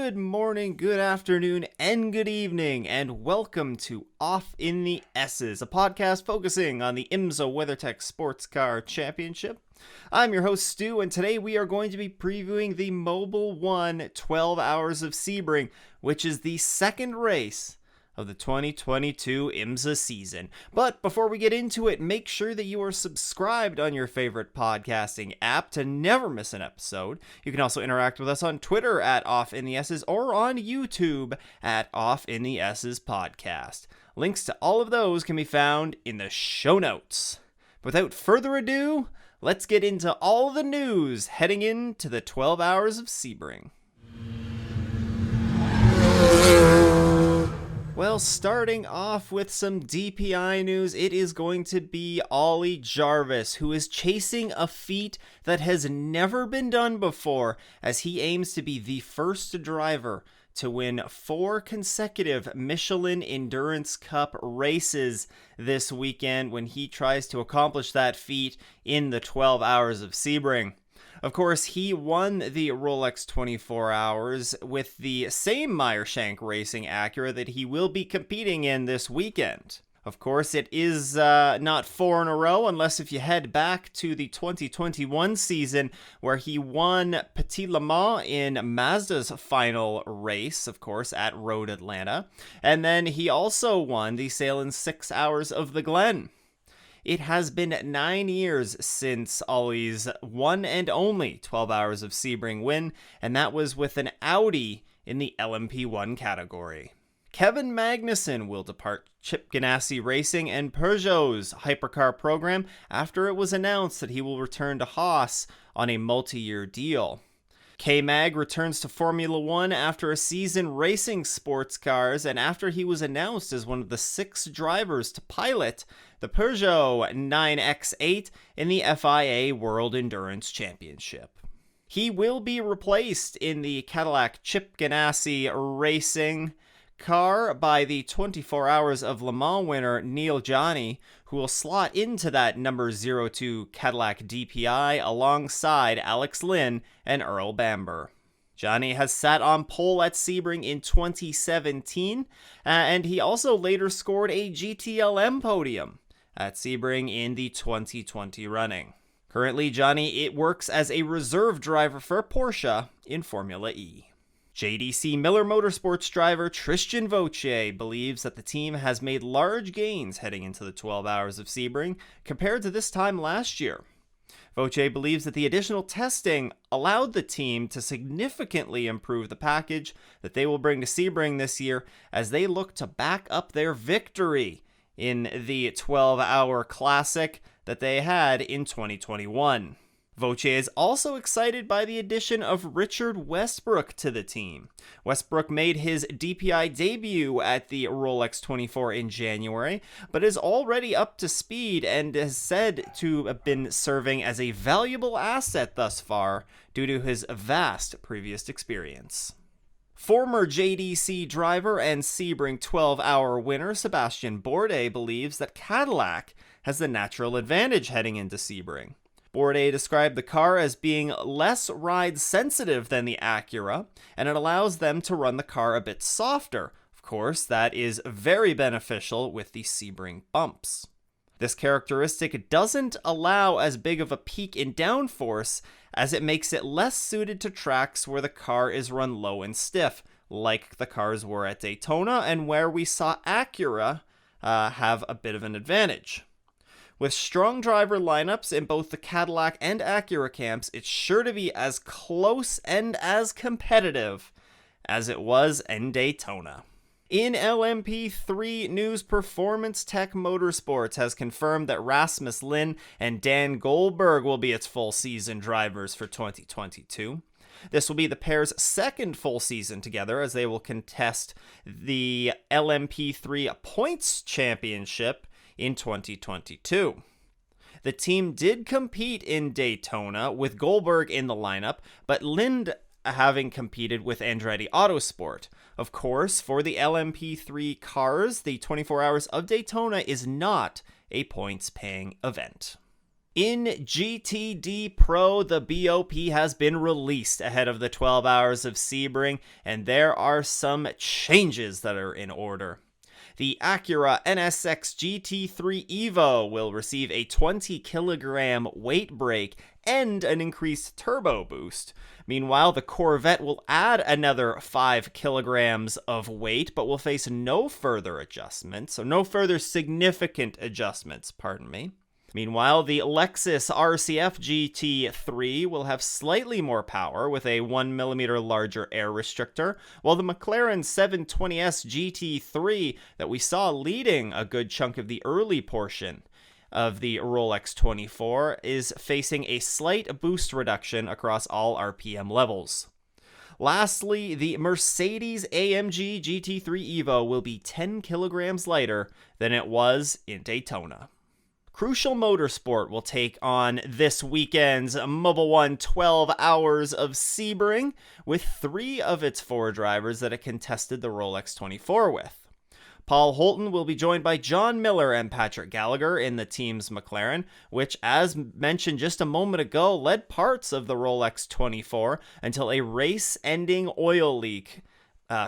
Good morning, good afternoon, and good evening, and welcome to Off in the S's, a podcast focusing on the IMSA WeatherTech Sports Car Championship. I'm your host, Stu, and today we are going to be previewing the Mobil 1 12 Hours of Sebring, which is the second race of the 2022 IMSA season. But before we get into it, make sure that you are subscribed on your favorite podcasting app to never miss an episode. You can also interact with us on Twitter at Off in the S's or on YouTube at Off in the S's podcast. Links to all of those can be found in the show notes. Without further ado, let's get into all the news heading into the 12 Hours of Sebring. Well, starting off with some DPI news, it is going to be Ollie Jarvis, who is chasing a feat that has never been done before, as he aims to be the first driver to win 4 consecutive Michelin Endurance Cup races this weekend when he tries to accomplish that feat in the 12 Hours of Sebring. Of course, he won the Rolex 24 Hours with the same Meyershank Racing Acura that he will be competing in this weekend. Of course, it is not 4 in a row, unless if you head back to the 2021 season, where he won Petit Le Mans in Mazda's final race, of course, at Road Atlanta. And then he also won the Salem 6 Hours of the Glen. It has been 9 years since Ollie's one and only 12 Hours of Sebring win, and that was with an Audi in the LMP1 category. Kevin Magnussen will depart Chip Ganassi Racing and Peugeot's hypercar program after it was announced that he will return to Haas on a multi-year deal. K-Mag returns to Formula 1 after a season racing sports cars and after he was announced as one of the 6 drivers to pilot the Peugeot 9X8 in the FIA World Endurance Championship. He will be replaced in the Cadillac Chip Ganassi Racing car by the 24 Hours of Le Mans winner Neil Johnny, who will slot into that number 02 Cadillac DPI alongside Alex Lynn and Earl Bamber. Johnny has sat on pole at Sebring in 2017, and he also later scored a GTLM podium at Sebring in the 2020 running. Currently, Johnny works as a reserve driver for Porsche in Formula E. JDC Miller Motorsports driver Tristan Vautier believes that the team has made large gains heading into the 12 Hours of Sebring compared to this time last year. Vautier believes that the additional testing allowed the team to significantly improve the package that they will bring to Sebring this year as they look to back up their victory in the 12-hour classic that they had in 2021. Vautier is also excited by the addition of Richard Westbrook to the team. Westbrook made his DPI debut at the Rolex 24 in January, but is already up to speed and is said to have been serving as a valuable asset thus far due to his vast previous experience. Former JDC driver and Sebring 12-hour winner Sebastian Bourdais believes that Cadillac has the natural advantage heading into Sebring. Bourdais described the car as being less ride-sensitive than the Acura, and it allows them to run the car a bit softer. Of course, that is very beneficial with the Sebring bumps. This characteristic doesn't allow as big of a peak in downforce, as it makes it less suited to tracks where the car is run low and stiff, like the cars were at Daytona and where we saw Acura have a bit of an advantage. With strong driver lineups in both the Cadillac and Acura camps, it's sure to be as close and as competitive as it was in Daytona. In LMP3 news, Performance Tech Motorsports has confirmed that Rasmus Lin and Dan Goldberg will be its full season drivers for 2022. This will be the pair's second full season together, as they will contest the LMP3 Points Championship in 2022. The team did compete in Daytona with Goldberg in the lineup, but Lind having competed with Andretti Autosport. Of course, for the LMP3 cars, the 24 Hours of Daytona is not a points-paying event. In GTD Pro, the BOP has been released ahead of the 12 hours of Sebring, and there are some changes that are in order. The Acura NSX GT3 Evo will receive a 20 kilogram weight brake and an increased turbo boost. Meanwhile, the Corvette will add another 5 kilograms of weight, but will face no further adjustments, so no further significant adjustments, pardon me. Meanwhile, the Lexus RCF GT3 will have slightly more power with a 1mm larger air restrictor, while the McLaren 720S GT3 that we saw leading a good chunk of the early portion of the Rolex 24 is facing a slight boost reduction across all RPM levels. Lastly, the Mercedes AMG GT3 Evo will be 10 kilograms lighter than it was in Daytona. Crucial Motorsport will take on this weekend's Mobil 1 12 hours of Sebring with 3 of its 4 drivers that it contested the Rolex 24 with. Paul Holton will be joined by John Miller and Patrick Gallagher in the team's McLaren, which, as mentioned just a moment ago, led parts of the Rolex 24 until a race-ending oil leak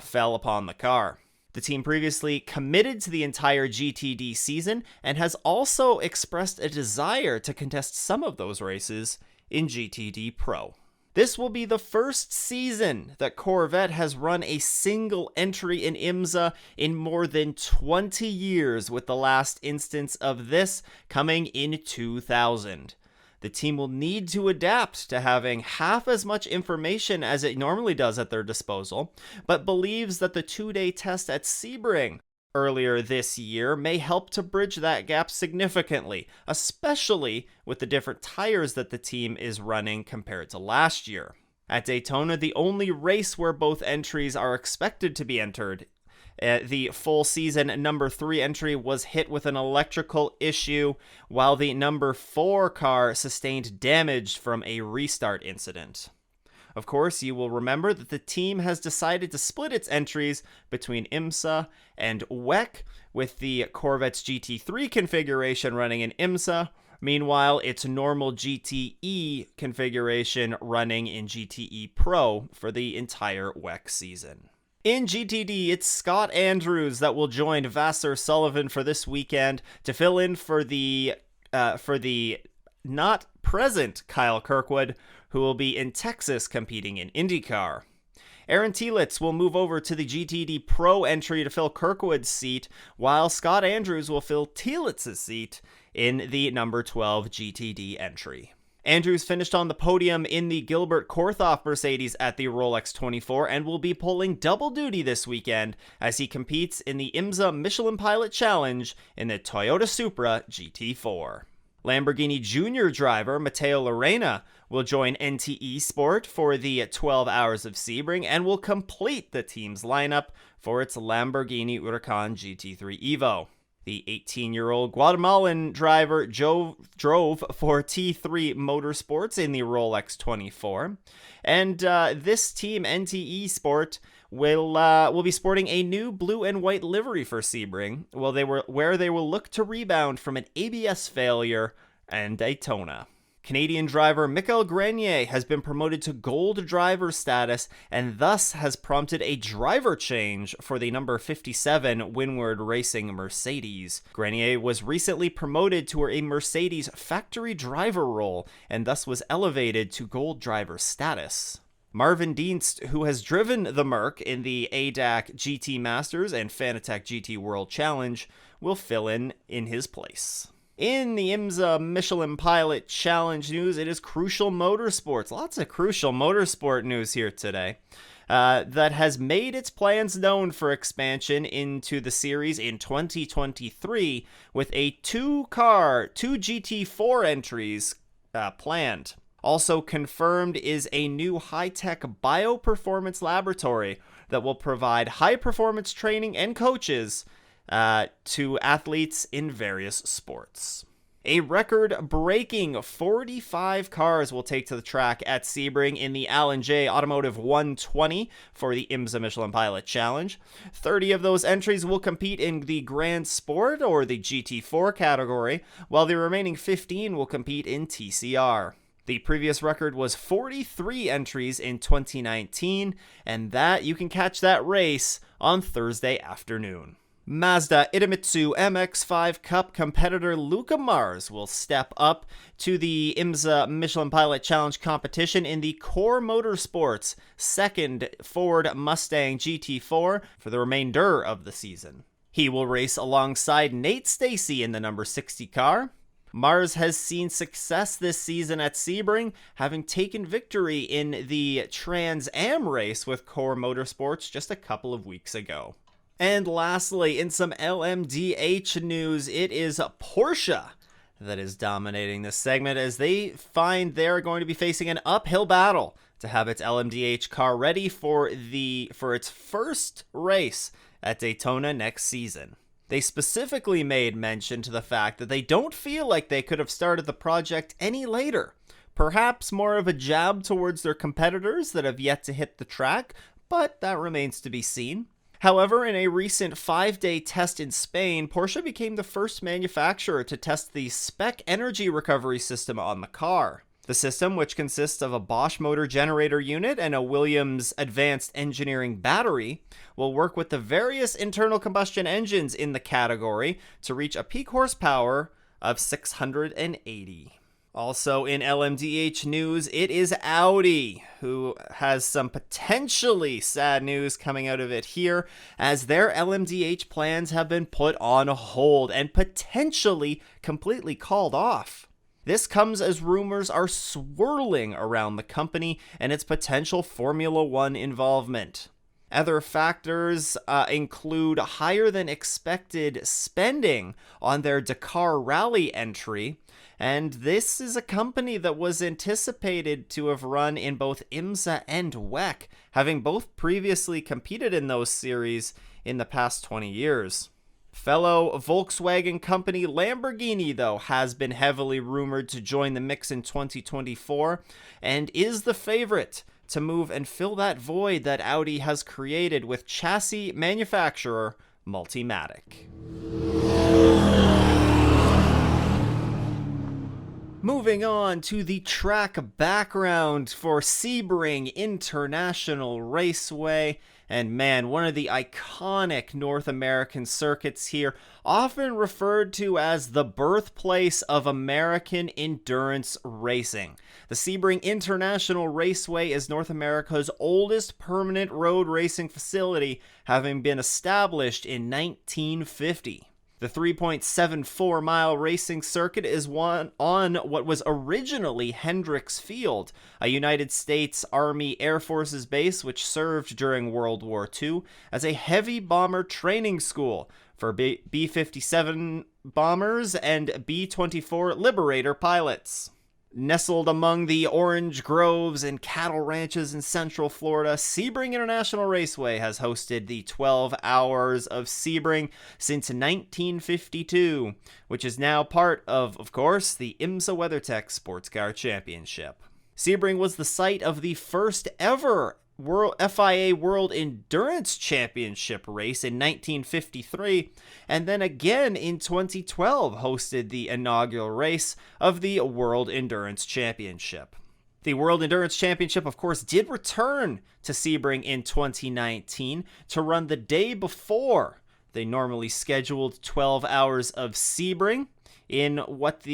fell upon the car. The team previously committed to the entire GTD season and has also expressed a desire to contest some of those races in GTD Pro. This will be the first season that Corvette has run a single entry in IMSA in more than 20 years, with the last instance of this coming in 2000. The team will need to adapt to having half as much information as it normally does at their disposal, but believes that the 2-day test at Sebring earlier this year may help to bridge that gap significantly, especially with the different tires that the team is running compared to last year. At Daytona, the only race where both entries are expected to be entered, the full season number 3 entry was hit with an electrical issue, while the number 4 car sustained damage from a restart incident. Of course, you will remember that the team has decided to split its entries between IMSA and WEC, with the Corvette's GT3 configuration running in IMSA, meanwhile its normal GTE configuration running in GTE Pro for the entire WEC season. In GTD, it's Scott Andrews that will join Vassar Sullivan for this weekend to fill in for the not present Kyle Kirkwood, who will be in Texas competing in IndyCar. Aaron Telitz will move over to the GTD Pro entry to fill Kirkwood's seat, while Scott Andrews will fill Telitz's seat in the number 12 GTD entry. Andrews finished on the podium in the Gilbert Korthoff Mercedes at the Rolex 24 and will be pulling double duty this weekend as he competes in the IMSA Michelin Pilot Challenge in the Toyota Supra GT4. Lamborghini Junior driver Matteo Lorena will join NTE Sport for the 12 hours of Sebring and will complete the team's lineup for its Lamborghini Huracan GT3 Evo. The 18-year-old Guatemalan driver drove for T3 Motorsports in the Rolex 24. And this team, NTE Sport, will be sporting a new blue and white livery for Sebring, where they will look to rebound from an ABS failure in Daytona. Canadian driver Michael Grenier has been promoted to gold driver status and thus has prompted a driver change for the number 57 Windward Racing Mercedes. Grenier was recently promoted to a Mercedes factory driver role and thus was elevated to gold driver status. Marvin Dienst, who has driven the Merc in the ADAC GT Masters and Fanatec GT World Challenge, will fill in his place. In the IMSA Michelin Pilot Challenge news, it is Crucial Motorsports. Lots of Crucial Motorsport news here today. That has made its plans known for expansion into the series in 2023 with a 2 GT4 entries planned. Also confirmed is a new high-tech bio-performance laboratory that will provide high-performance training and coaches to athletes in various sports. A record-breaking 45 cars will take to the track at Sebring in the J Automotive 120 for the IMSA Michelin Pilot Challenge. 30 of those entries will compete in the Grand Sport or the GT4 category, while the remaining 15 will compete in TCR. The previous record was 43 entries in 2019, and you can catch that race on Thursday afternoon. Mazda Idemitsu MX-5 Cup competitor Luca Mars will step up to the IMSA Michelin Pilot Challenge competition in the Core Motorsport's second Ford Mustang GT4 for the remainder of the season. He will race alongside Nate Stacey in the number 60 car. Mars has seen success this season at Sebring, having taken victory in the Trans Am race with Core Motorsports just a couple of weeks ago. And lastly, in some LMDH news, it is Porsche that is dominating this segment as they find they're going to be facing an uphill battle to have its LMDH car ready for its first race at Daytona next season. They specifically made mention to the fact that they don't feel like they could have started the project any later. Perhaps more of a jab towards their competitors that have yet to hit the track, but that remains to be seen. However, in a recent 5-day test in Spain, Porsche became the first manufacturer to test the spec energy recovery system on the car. The system, which consists of a Bosch motor generator unit and a Williams advanced engineering battery, will work with the various internal combustion engines in the category to reach a peak horsepower of 680. Also in LMDH news, it is Audi, who has some potentially sad news coming out of it here, as their LMDH plans have been put on hold and potentially completely called off. This comes as rumors are swirling around the company and its potential Formula One involvement. Other factors include higher than expected spending on their Dakar Rally entry, and this is a company that was anticipated to have run in both IMSA and WEC, having both previously competed in those series in the past 20 years. Fellow Volkswagen company Lamborghini, though, has been heavily rumored to join the mix in 2024 and is the favorite to move and fill that void that Audi has created with chassis manufacturer Multimatic. Moving on to the track background for Sebring International Raceway. And man, one of the iconic North American circuits here, often referred to as the birthplace of American endurance racing. The Sebring International Raceway is North America's oldest permanent road racing facility, having been established in 1950. The 3.74-mile racing circuit is on what was originally Hendricks Field, a United States Army Air Forces base which served during World War II as a heavy bomber training school for B-57 bombers and B-24 Liberator pilots. Nestled among the orange groves and cattle ranches in Central Florida, Sebring International Raceway has hosted the 12 Hours of Sebring since 1952, which is now part of course, the IMSA WeatherTech Sports Car Championship. Sebring was the site of the first ever FIA World Endurance Championship race in 1953, and then again in 2012 hosted the inaugural race of the World Endurance Championship. The World Endurance Championship, of course, did return to Sebring in 2019 to run the day before the normally scheduled 12 Hours of Sebring in what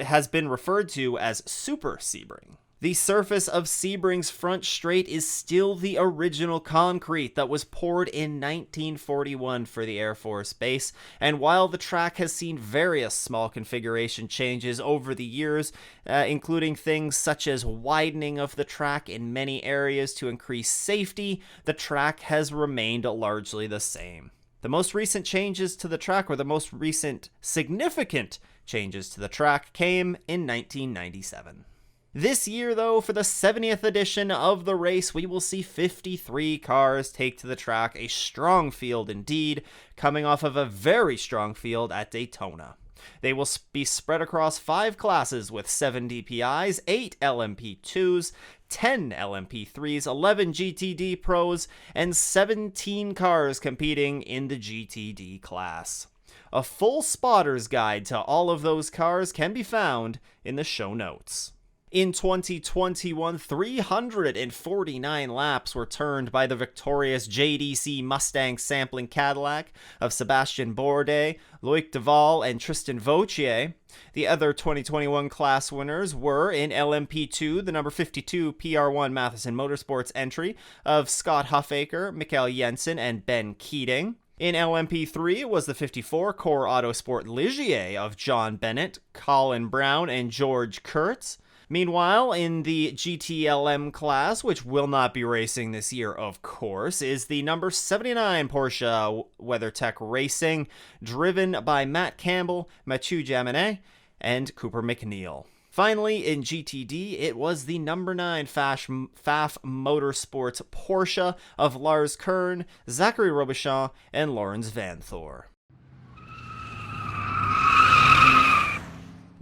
has been referred to as Super Sebring. The surface of Sebring's front straight is still the original concrete that was poured in 1941 for the Air Force Base, and while the track has seen various small configuration changes over the years, including things such as widening of the track in many areas to increase safety, the track has remained largely the same. The most recent changes to the track, or the most recent significant changes to the track, came in 1997. This year, though, for the 70th edition of the race, we will see 53 cars take to the track, a strong field indeed, coming off of a very strong field at Daytona. They will be spread across 5 classes with 7 DPIs, 8 LMP2s, 10 LMP3s, 11 GTD Pros, and 17 cars competing in the GTD class. A full spotter's guide to all of those cars can be found in the show notes. In 2021, 349 laps were turned by the victorious JDC Mustang sampling Cadillac of Sebastian Bourdais, Loic Duval, and Tristan Vautier. The other 2021 class winners were in LMP2, the number 52 PR1 Matheson Motorsports entry of Scott Huffaker, Mikael Jensen, and Ben Keating. In LMP3, it was the 54 Core Autosport Ligier of John Bennett, Colin Brown, and George Kurtz. Meanwhile, in the GTLM class, which will not be racing this year, of course, is the number 79 Porsche WeatherTech Racing, driven by Matt Campbell, Mathieu Jaminet, and Cooper McNeil. Finally, in GTD, it was the number 9 Pfaff Motorsports Porsche of Lars Kern, Zachary Robichon, and Lawrence Vanthor.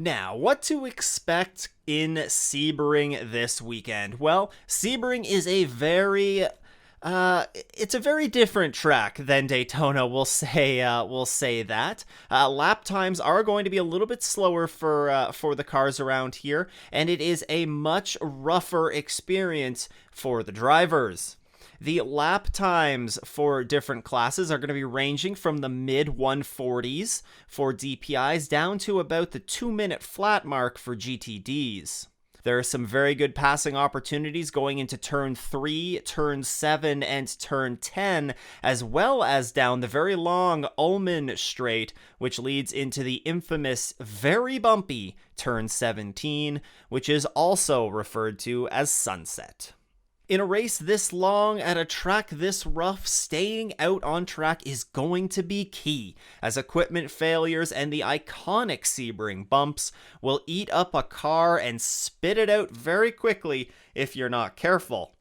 Now, what to expect in Sebring this weekend? Well, Sebring is a very different track than Daytona. We'll say that. Lap times are going to be a little bit slower for the cars around here, and it is a much rougher experience for the drivers. The lap times for different classes are going to be ranging from the mid 140s for DPIs down to about the 2-minute flat mark for GTDs. There are some very good passing opportunities going into turn 3, turn 7, and turn 10, as well as down the very long Ullman Straight, which leads into the infamous, very bumpy turn 17, which is also referred to as Sunset. In a race this long, at a track this rough, staying out on track is going to be key, as equipment failures and the iconic Sebring bumps will eat up a car and spit it out very quickly if you're not careful.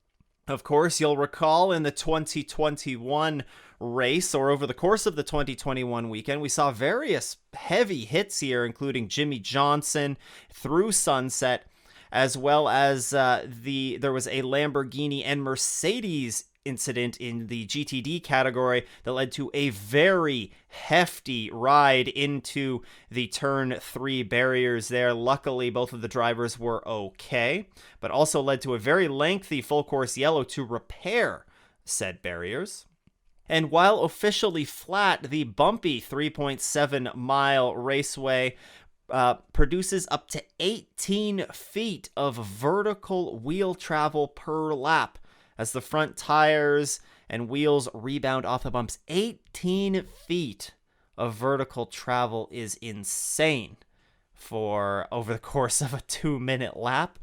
Of course, you'll recall in the 2021 race, or over the course of the 2021 weekend, we saw various heavy hits here, including Jimmy Johnson through Sunset, as well as there was a Lamborghini and Mercedes incident in the GTD category that led to a very hefty ride into the turn 3 barriers there. Luckily, both of the drivers were okay, but also led to a very lengthy full course yellow to repair said barriers. And while officially flat, the bumpy 3.7 mile raceway produces up to 18 feet of vertical wheel travel per lap as the front tires and wheels rebound off the bumps. 18 feet of vertical travel is insane for over the course of a 2-minute lap.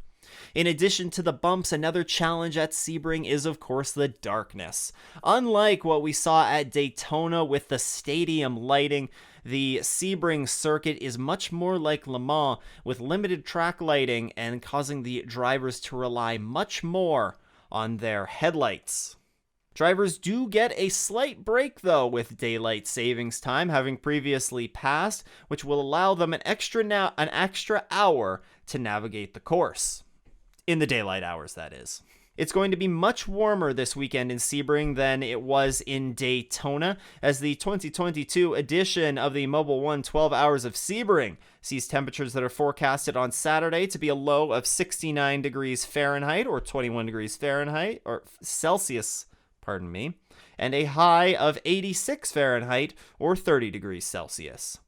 In addition to the bumps, another challenge at Sebring is, of course, the darkness. Unlike what we saw at Daytona with the stadium lighting, the Sebring circuit is much more like Le Mans, with limited track lighting and causing the drivers to rely much more on their headlights. Drivers do get a slight break, though, with daylight savings time having previously passed, which will allow them an extra hour to navigate the course. In the daylight hours, that is. It's going to be much warmer this weekend in Sebring than it was in Daytona, as the 2022 edition of the Mobil 1 12 Hours of Sebring sees temperatures that are forecasted on Saturday to be a low of 69 degrees Fahrenheit, or 21 degrees Fahrenheit, or Celsius, and a high of 86 Fahrenheit, or 30 degrees Celsius.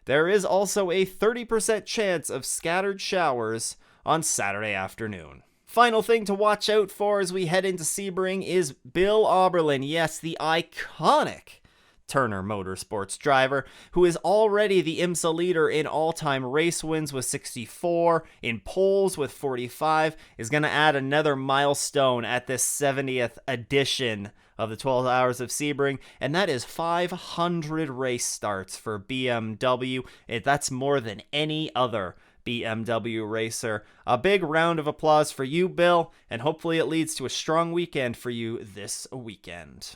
There is also a 30% chance of scattered showers on Saturday afternoon. Final thing to watch out for as we head into Sebring is Bill Auberlen, yes, the iconic Turner Motorsports driver, who is already the IMSA leader in all-time race wins with 64, in poles with 45, is going to add another milestone at this 70th edition of the 12 Hours of Sebring, and that is 500 race starts for BMW. That's more than any other BMW racer. A big round of applause for you, Bill, and hopefully it leads to a strong weekend for you this weekend.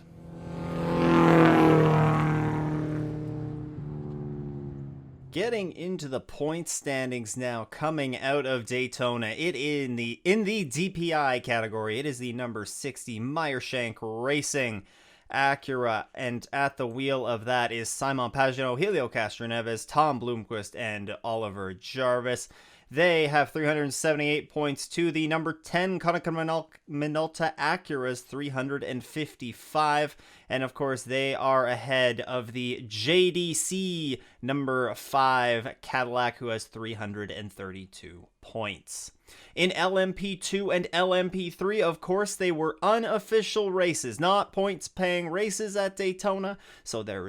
Getting into the point standings now, coming out of Daytona. It in the DPI category, it is the number 60 Meyershank Racing Acura, and at the wheel of that is Simon Pagenaud, Helio Castroneves, Tom Blomqvist, and Oliver Jarvis. They have 378 points to the number 10 Konica Minolta Acura's 355. And of course, they are ahead of the JDC number 5 Cadillac, who has 332 points. In LMP2 and LMP3, of course, they were unofficial races, not points-paying races at Daytona. So there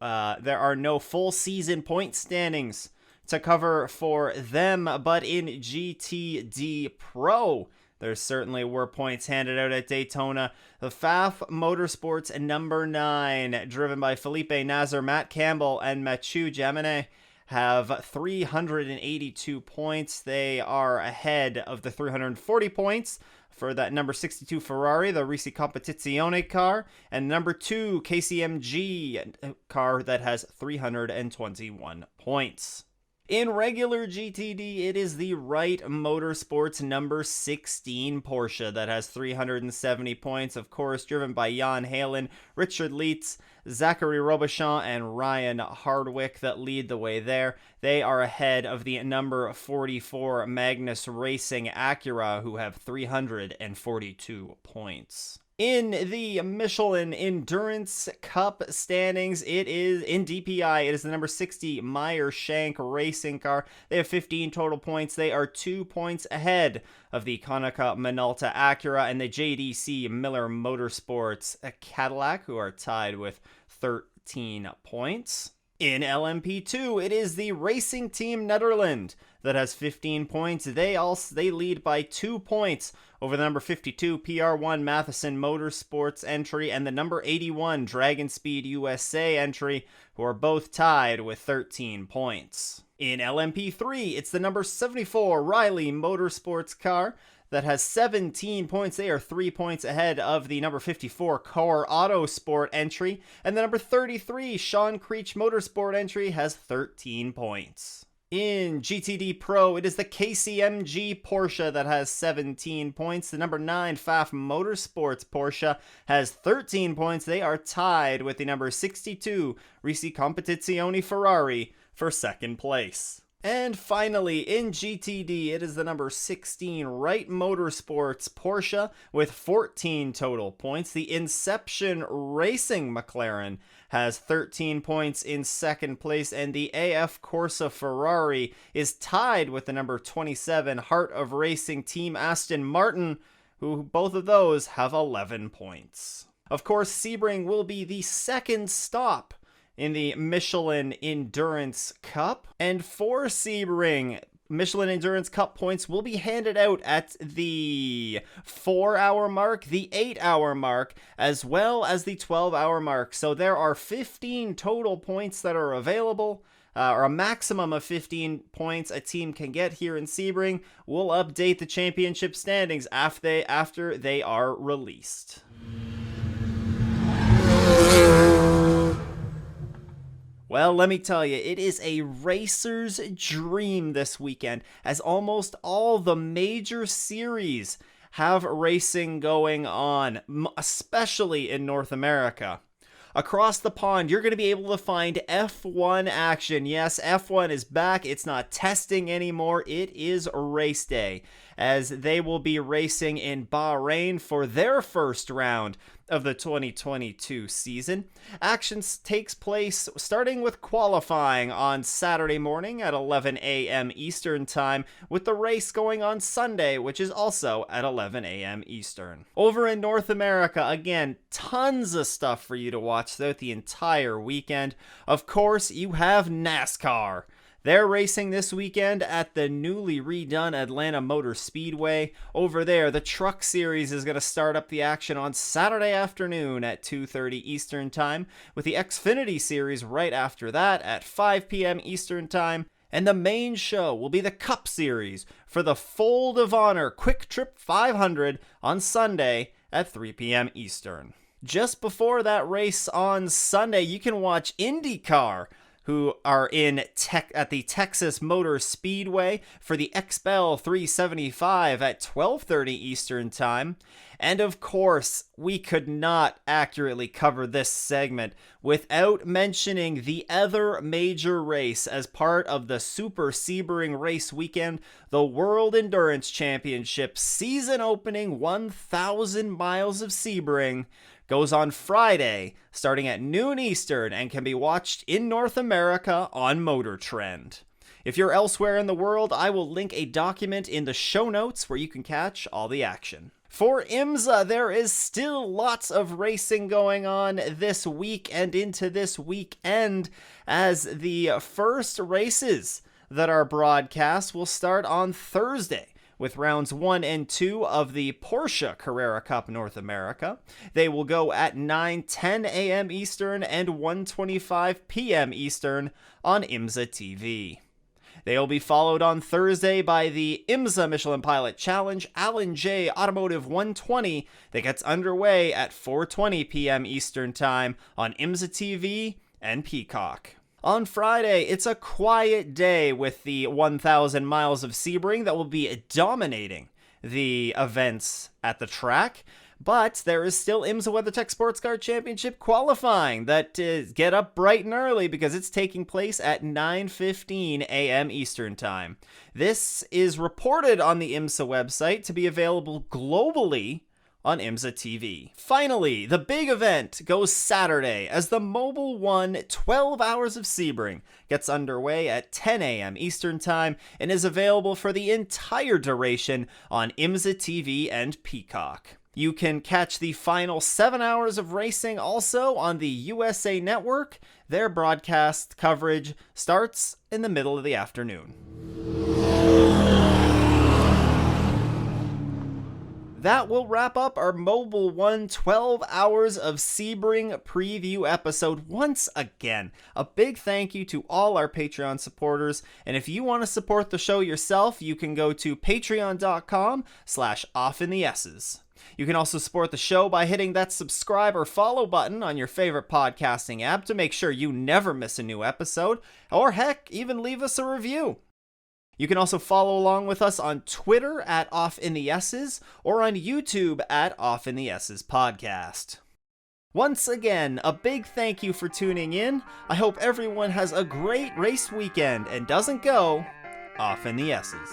are no full season point standings to cover for them, but in GTD Pro, there certainly were points handed out at Daytona. The FAF Motorsports number 9, driven by Felipe Nasr, Matt Campbell, and Mathieu Jaminet, have 382 points. They are ahead of the 340 points for that number 62 Ferrari, the Risi Competizione car, and number 2 KCMG car that has 321 points. In regular GTD, it is the Wright Motorsports number 16 Porsche that has 370 points, of course, driven by Jan Halen, Richard Leitz, Zachary Robichon, and Ryan Hardwick that lead the way there. They are ahead of the number 44 Magnus Racing Acura, who have 342 points. In the Michelin Endurance Cup standings, it is in DPI. It is the number 60 Meyershank Racing car. They have 15 total points. They are 2 points ahead of the Konica Minolta Acura and the JDC Miller Motorsports Cadillac, who are tied with 13 points. In LMP2, it is the Racing Team Nederland that has 15 points. They lead by 2 points over the number 52 PR1 Matheson Motorsports entry and the number 81 Dragon Speed USA entry, who are both tied with 13 points. In LMP3, it's the number 74 Riley Motorsports car that has 17 points. They are 3 points ahead of the number 54 Core Autosport entry, and the number 33 Sean Creech Motorsport entry has 13 points. In GTD Pro, it is the KCMG Porsche that has 17 points. The number 9 FAF Motorsports Porsche has 13 points. They are tied with the number 62 Risi Competizione Ferrari for second place. And finally, in GTD, it is the number 16 Wright Motorsports Porsche with 14 total points. The Inception Racing McLaren has 13 points in second place, and the AF Corsa Ferrari is tied with the number 27 Heart of Racing Team Aston Martin, who both of those have 11 points. Of course, Sebring will be the second stop in the Michelin Endurance Cup. And for Sebring, Michelin Endurance Cup points will be handed out at the 4-hour mark, the 8-hour mark, as well as the 12-hour mark. So there are 15 total points that are available, or a maximum of 15 points a team can get here in Sebring. We'll update the championship standings after they are released. Well, let me tell you, it is a racer's dream this weekend, as almost all the major series have racing going on, especially in North America. Across the pond, you're going to be able to find F1 action. Yes, F1 is back. It's not testing anymore. It is race day, as they will be racing in Bahrain for their first round of the 2022 season. Action takes place starting with qualifying on Saturday morning at 11 a.m. Eastern Time, with the race going on Sunday, which is also at 11 a.m. Eastern. Over in North America, again, tons of stuff for you to watch throughout the entire weekend. Of course, you have NASCAR. They're racing this weekend at the newly redone Atlanta Motor Speedway. Over there, the Truck Series is going to start up the action on Saturday afternoon at 2:30 Eastern Time, with the Xfinity Series right after that at 5 p.m. Eastern Time. And the main show will be the Cup Series for the Fold of Honor Quick Trip 500 on Sunday at 3 p.m. Eastern. Just before that race on Sunday, you can watch IndyCar, who are at the Texas Motor Speedway for the XBell 375 at 12:30 Eastern Time. And of course, we could not accurately cover this segment without mentioning the other major race as part of the Super Sebring race weekend, the World Endurance Championship season opening 1,000 miles of Sebring goes on Friday, starting at noon Eastern, and can be watched in North America on Motor Trend. If you're elsewhere in the world, I will link a document in the show notes where you can catch all the action. For IMSA, there is still lots of racing going on this week and into this weekend, as the first races that are broadcast will start on Thursday with rounds 1 and 2 of the Porsche Carrera Cup North America. They will go at 9:10 a.m. Eastern and 1:25 p.m. Eastern on IMSA TV. They will be followed on Thursday by the IMSA Michelin Pilot Challenge Alan J Automotive 120 that gets underway at 4:20 p.m. Eastern Time on IMSA TV and Peacock. On Friday, it's a quiet day with the 1,000 miles of Sebring that will be dominating the events at the track. But there is still IMSA WeatherTech Sports Car Championship qualifying that get up bright and early because it's taking place at 9:15 a.m. Eastern Time. This is reported on the IMSA website to be available globally on IMSA TV. Finally, the big event goes Saturday as the Mobil 1 12 Hours of Sebring gets underway at 10 a.m. Eastern Time and is available for the entire duration on IMSA TV and Peacock. You can catch the final 7 hours of racing also on the USA Network. Their broadcast coverage starts in the middle of the afternoon. That will wrap up our Mobil 1 12 Hours of Sebring preview episode. Once again, a big thank you to all our Patreon supporters. And if you want to support the show yourself, you can go to patreon.com/offintheesses. You can also support the show by hitting that subscribe or follow button on your favorite podcasting app to make sure you never miss a new episode, or heck, even leave us a review. You can also follow along with us on Twitter at Off in the S's or on YouTube at Off in the S's Podcast. Once again, a big thank you for tuning in. I hope everyone has a great race weekend and doesn't go off in the S's.